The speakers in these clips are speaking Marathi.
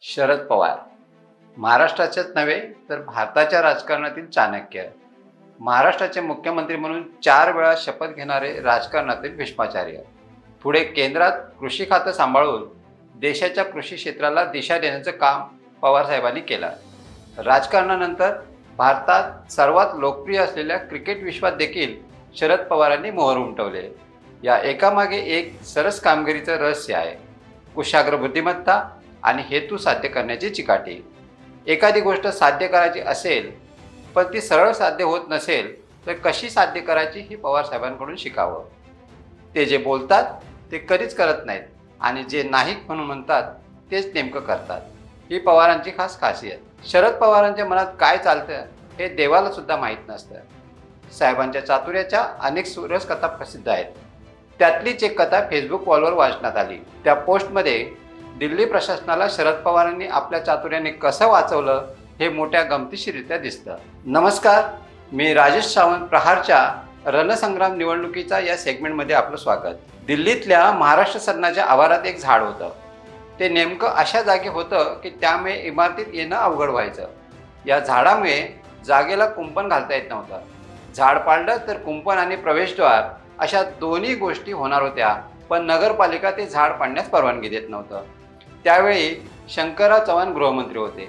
शरद पवार महाराष्ट्राच्याच नव्हे तर भारताच्या राजकारणातील चाणक्य. महाराष्ट्राचे मुख्यमंत्री म्हणून 4 वेळा शपथ घेणारे राजकारणातील भीष्माचार्य. पुढे केंद्रात कृषी खातं सांभाळून देशाच्या कृषी क्षेत्राला दिशा देण्याचं काम पवारसाहेबांनी केलं. राजकारणानंतर भारतात सर्वात लोकप्रिय असलेल्या क्रिकेट विश्वात देखील शरद पवारांनी मोहर उमटवले. या एकामागे एक सरस कामगिरीचं रहस्य आहे. कुशाग्र बुद्धिमत्ता आणि हेतू साध्य करण्याची चिकाटी. एखादी गोष्ट साध्य करायची असेल पण ती सरळ साध्य होत नसेल तर कशी साध्य करायची ही पवारसाहेबांकडून शिकावं. ते जे बोलतात ते कधीच करत नाहीत आणि जे नाही म्हणून म्हणतात तेच नेमकं करतात. ही पवारांची खास खासियत. शरद पवारांच्या मनात काय चालतं हे देवाला सुद्धा माहीत नसतं. साहेबांच्या चातुर्याच्या अनेक सुरस कथा प्रसिद्ध आहेत. त्यातलीच एक कथा फेसबुक वॉलवर वाचण्यात आली. त्या पोस्टमध्ये दिल्ली प्रशासनाला शरद पवारांनी आपल्या चातुर्याने कसं वाचवलं हे मोठ्या गमतीशीररित्या दिसतं. नमस्कार, मी राजेश सावंत. प्रहारच्या रणसंग्राम निवडणुकीचा या सेगमेंटमध्ये आपलं स्वागत. दिल्लीतल्या महाराष्ट्र सदनाच्या आवारात एक झाड होतं. ते नेमकं अशा जागी होतं की त्यामुळे इमारतीत येणं अवघड व्हायचं. या झाडामुळे जागेला कुंपण घालता येत नव्हतं. झाड पाडलं तर कुंपण आणि प्रवेशद्वार अशा दोन्ही गोष्टी होणार होत्या, पण नगरपालिका ते झाड पाडण्यास परवानगी देत नव्हतं. त्यावेळी शंकरराव चव्हाण गृहमंत्री होते.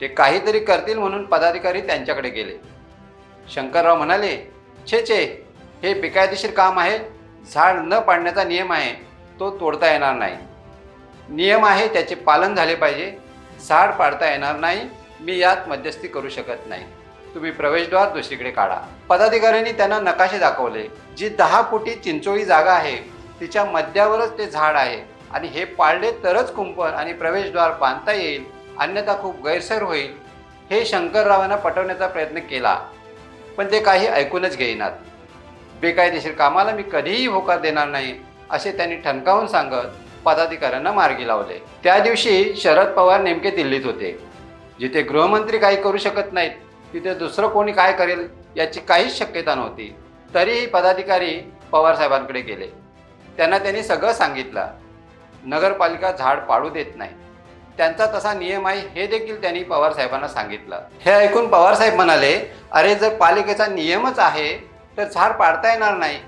ते काहीतरी करतील म्हणून पदाधिकारी त्यांच्याकडे गेले. शंकरराव म्हणाले, छे छे, हे बेकायदेशीर काम आहे. झाड न पाडण्याचा नियम आहे, तो तोडता येणार नाही. नियम आहे त्याचे पालन झाले पाहिजे. झाड पाडता येणार नाही. मी यात मध्यस्थी करू शकत नाही. तुम्ही प्रवेशद्वार दुसरीकडे काढा. पदाधिकाऱ्यांनी त्यांना नकाशे दाखवले. जी 10 फुटी चिंचोळी जागा आहे तिच्या मध्यावरच ते झाड आहे आणि हे पाळले तरच कुंपण आणि प्रवेशद्वार बांधता येईल, अन्यथा खूप गैरसोय होईल. हे शंकररावांना पटवण्याचा प्रयत्न केला, पण ते काही ऐकूनच घेईनात. बेकायदेशीर कामाला मी कधीही होकार देणार नाही असे त्यांनी ठणकावून सांगत पदाधिकाऱ्यांना मार्गी लावले. त्या दिवशी शरद पवार नेमके दिल्लीत होते. जिथे गृहमंत्री काही करू शकत नाहीत तिथे दुसरं कोणी काय करेल याची काहीच शक्यता नव्हती. तरीही पदाधिकारी पवारसाहेबांकडे गेले. त्यांनी सगळं सांगितलं. नगरपालिका झाड पाडू देत नाही, त्यांचा तसा नियम आहे हे देखील त्यांनी पवारसाहेबांना सांगितलं. हे ऐकून पवारसाहेब म्हणाले, अरे जर पालिकेचा नियमच आहे तर झाड पाडता येणार नाही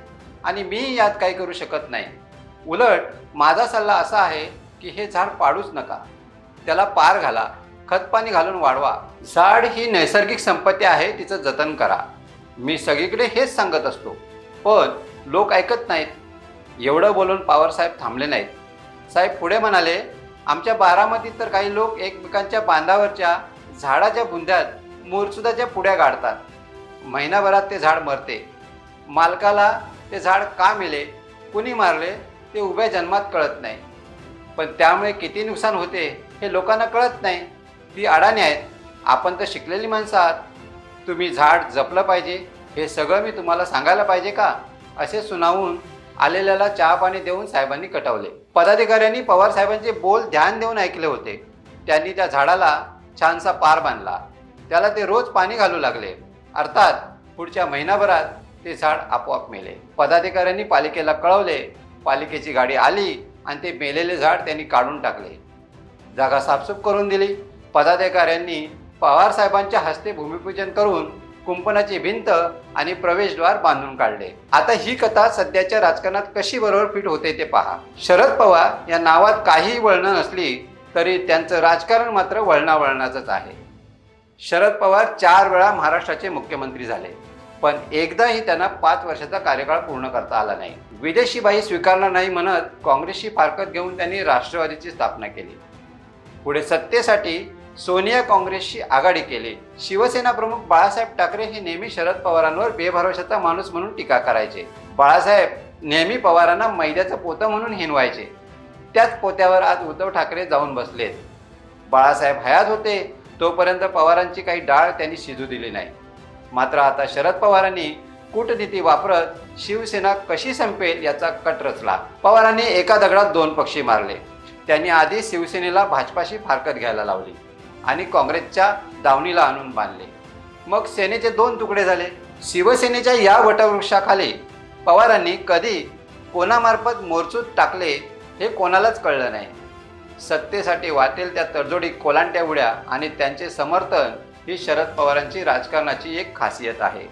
आणि मी यात काही करू शकत नाही. उलट माझा सल्ला असा आहे की हे झाड पाडूच नका, त्याला पार घाला, खतपाणी घालून वाढवा. झाड ही नैसर्गिक संपत्ती आहे, तिचं जतन करा. मी सगळीकडे हेच सांगत असतो, पण लोक ऐकत नाहीत. एवढं बोलून पवारसाहेब थांबले नाहीत. साहेब पुढे म्हणाले, आमच्या बारामतीत तर काही लोक एकमेकांच्या बांधावरच्या झाडाच्या बुंद्यात मोरचुदाच्या पुड्या गाडतात. महिनाभरात ते झाड मरते. मालकाला ते झाड का मेले, कुणी मारले ते उभ्या जन्मात कळत नाही. पण त्यामुळे किती नुकसान होते हे लोकांना कळत नाही. ती अडाणी आहेत. आपण तर शिकलेली माणसं आहात. तुम्ही झाड जपलं पाहिजे हे सगळं मी तुम्हाला सांगायला पाहिजे का, असे सुनावून आलेल्याला चहा पाणी देऊन साहेबांनी कटवले. पदाधिकाऱ्यांनी पवारसाहेबांचे बोल ध्यान देऊन ऐकले होते. त्यांनी त्या झाडाला छानसा पार बांधला. त्याला ते रोज पाणी घालू लागले. अर्थात पुढच्या महिनाभरात ते झाड आपोआप मेले. पदाधिकाऱ्यांनी पालिकेला कळवले. पालिकेची गाडी आली आणि ते मेलेले झाड त्यांनी काढून टाकले. जागा साफसूफ करून दिली. पदाधिकाऱ्यांनी पवारसाहेबांच्या हस्ते भूमिपूजन करून कुंपणाची भिंत आणि प्रवेशद्वार बांधून काढले. आता ही कथा सध्याच्या राजकारणात कशी बरोबर फिट होते ते पहा. शरद पवार या नावात काहीही वळणं नसली तरी त्यांचं राजकारण मात्र वळणावळणाचंच आहे. शरद पवार 4 वेळा महाराष्ट्राचे मुख्यमंत्री झाले, पण एकदाही त्यांना 5 वर्षाचा कार्यकाळ पूर्ण करता आला नाही. विदेशी बाई स्वीकारणार नाही म्हणत काँग्रेसची फारकत घेऊन त्यांनी राष्ट्रवादीची स्थापना केली. पुढे सत्तेसाठी सोनिया काँग्रेसशी आघाडी केली. शिवसेना प्रमुख बाळासाहेब ठाकरे हे नेहमी शरद पवारांवर बेभरवशाचा माणूस म्हणून टीका करायचे. बाळासाहेब नेहमी पवारांना मैद्याचं पोतं म्हणून हिणवायचे. त्याच पोत्यावर आज उद्धव ठाकरे जाऊन बसलेत. बाळासाहेब हयात होते तोपर्यंत पवारांची काही डाळ त्यांनी शिजू दिली नाही. मात्र आता शरद पवारांनी कूटनीती वापरत शिवसेना कशी संपेल याचा कट रचला. पवारांनी एका दगडात 2 पक्षी मारले. त्यांनी आधी शिवसेनेला भाजपाशी फारकत घ्यायला लावली आणि काँग्रेसच्या दावणीला आणून बांधले. मग सेनेचे 2 तुकडे झाले. शिवसेनेच्या या वटवृक्षाखाली पवारांनी कधी कोणामार्फत मोर्चूत टाकले हे कोणालाच कळलं नाही. सत्तेसाठी वाटेल त्या तडजोडी कोलांट्या उड्या आणि त्यांचे समर्थन ही शरद पवारांची राजकारणाची एक खासियत आहे.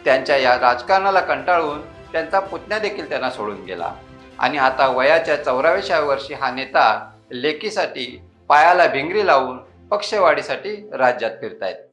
त्यांच्या या राजकारणाला कंटाळून त्यांचा पुतण्या देखील त्यांना सोडून गेला आणि आता वयाच्या 84व्या वर्षी हा नेता लेकीसाठी पायाला भिंगरी लावून पक्षवाढीसाठी राज्यात फिरतायत.